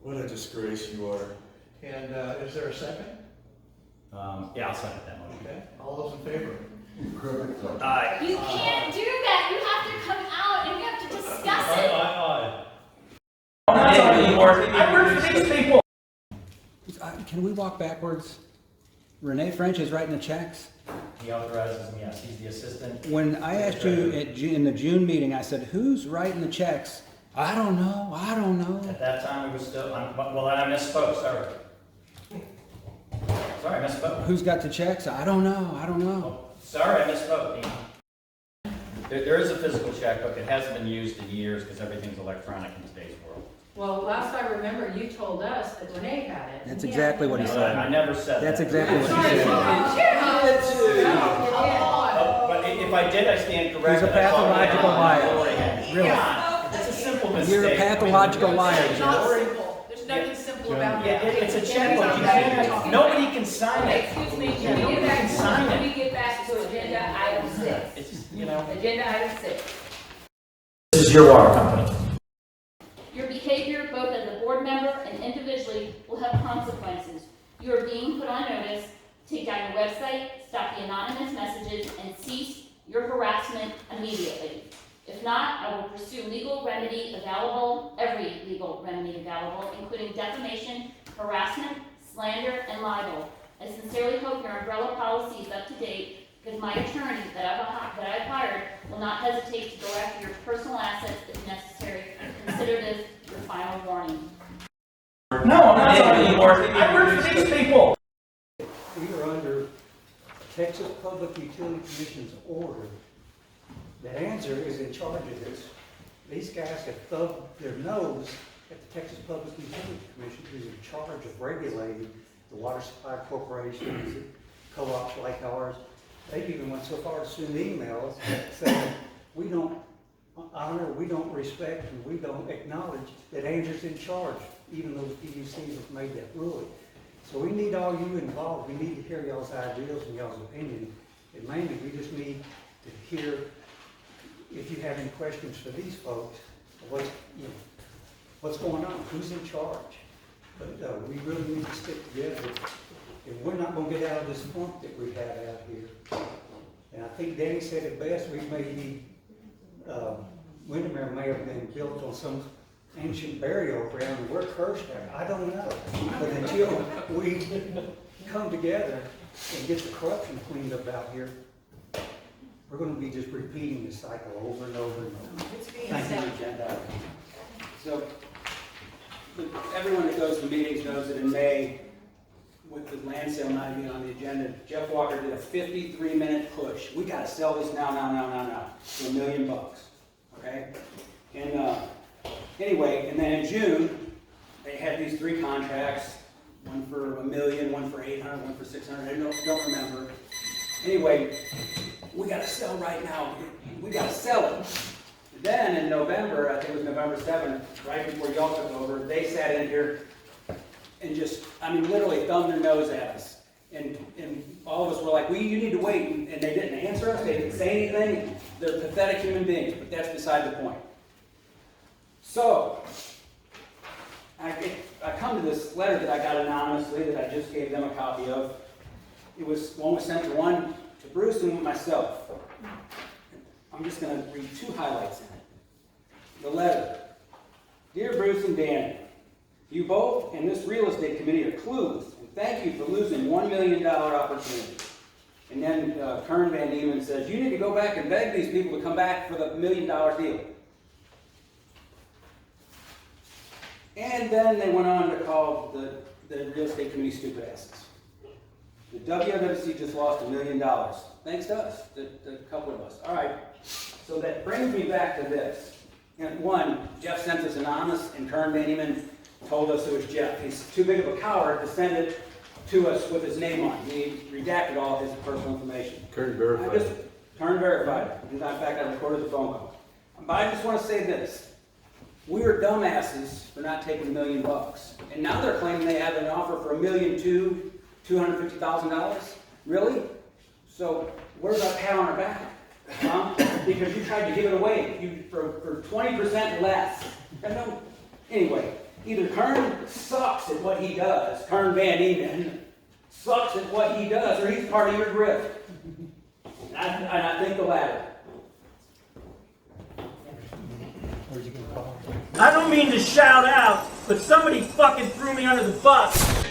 What a disgrace you are. And is there a second? Yeah, I'll second that motion. Okay, all those in favor? Aye. You can't do that. You have to come out and we have to discuss it. I work for these people. Can we walk backwards? Renee French is writing the checks. He authorizes them, yes. He's the assistant. When I asked you in the June meeting, I said, who's writing the checks? I don't know. At that time, we were still, well, I misspoke, sorry. Sorry, I misspoke. Who's got the checks? I don't know. Oh, sorry, I misspoke, Dean. There is a physical checkbook. It hasn't been used in years because everything's electronic in today's world. Well, last I remember, you told us that Renee had it. That's exactly what he No, said. I never said That's that. exactly what he said. But if I did, I stand corrected. He's a pathological liar. Really. It's a simple mistake. You're a pathological liar, It's Jim. not simple. There's nothing simple about Yeah, that. it's a checkbook. You can't, nobody can sign it. Excuse me, Yeah, nobody can sign can it. we get back to agenda item 6? It's, you know. Agenda item 6. This is your water company. Your behavior, both as a board member and individually, will have consequences. You are being put on notice. Take down your website, stop the anonymous messages, and cease your harassment immediately. If not, I will pursue legal remedy available, every legal remedy available, including defamation, harassment, slander, and libel. I sincerely hope your umbrella policy is up to date, because my attorney that I've hired will not hesitate to go after your personal assets if necessary. Consider this your final warning. No, I'm not talking anymore. I work for these people. We are under Texas Public Utility Commission's order that Anser is in charge of this. These guys have thumbed their nose at the Texas Public Utility Commission, who's in charge of regulating the water supply corporations, co-ops like ours. They've even went so far as to send emails saying, we don't honor, we don't respect, and we don't acknowledge that Anser's in charge, even though the PUCs have made that ruling. So we need all you involved. We need to hear y'all's ideas and y'all's opinion. And mainly, we just need to hear if you have any questions for these folks, what's going on, who's in charge. But we really need to stick together. And we're not going to get out of this funk that we have out here. And I think Danny said it best. We may be, Windermere may have been built on some ancient burial ground, and we're cursed there. I don't know. But until we come together and get the corruption cleaned up out here, we're going to be just repeating the cycle over and over and over. Thank you, agenda. So, everyone that goes to meetings knows that in May, with the land sale not even on the agenda, Jeff Walker did a 53-minute push. We got to sell this now, for $1 million, okay? And anyway, and then in June, they had these 3 contracts, one for $1 million, one for $800, one for $600. I don't remember. Anyway, we got to sell right now. We got to sell it. Then in November, I think it was November 7th, right before y'all took over, they sat in here and just, literally thumbed their nose at us. And all of us were like, you need to wait. And they didn't answer us. They didn't say anything. They're pathetic human beings, but that's beside the point. So, I come to this letter that I got anonymously that I just gave them a copy of. One was sent to Bruce and myself. I'm just going to read 2 highlights in it. The letter. Dear Bruce and Danny, you both and this real estate committee are clueless, and thank you for losing $1 million opportunity. And then Kern Van Diemen says, you need to go back and beg these people to come back for the $1 million deal. And then they went on to call the real estate committee stupid asses. The WWC just lost $1 million. Thanks to us, the couple of us. All right, so that brings me back to this. And one, Jeff sent us anonymous, and Kern Van Diemen told us it was Jeff. He's too big of a coward to send it to us with his name on it. He redacted all his personal information. Kern verified. Kern verified it. In fact, I recorded the phone call. But I just want to say this. We were dumbasses for not taking $1 million. And now they're claiming they have an offer for $1,250,000. Really? So where's our pat on our back? Huh? Because you tried to give it away for 20% less. Anyway, either Kern sucks at what he does, Kern Van Emen sucks at what he does, or he's part of your grift. And I think the latter. Where'd you get called? I don't mean to shout out, but somebody fucking threw me under the bus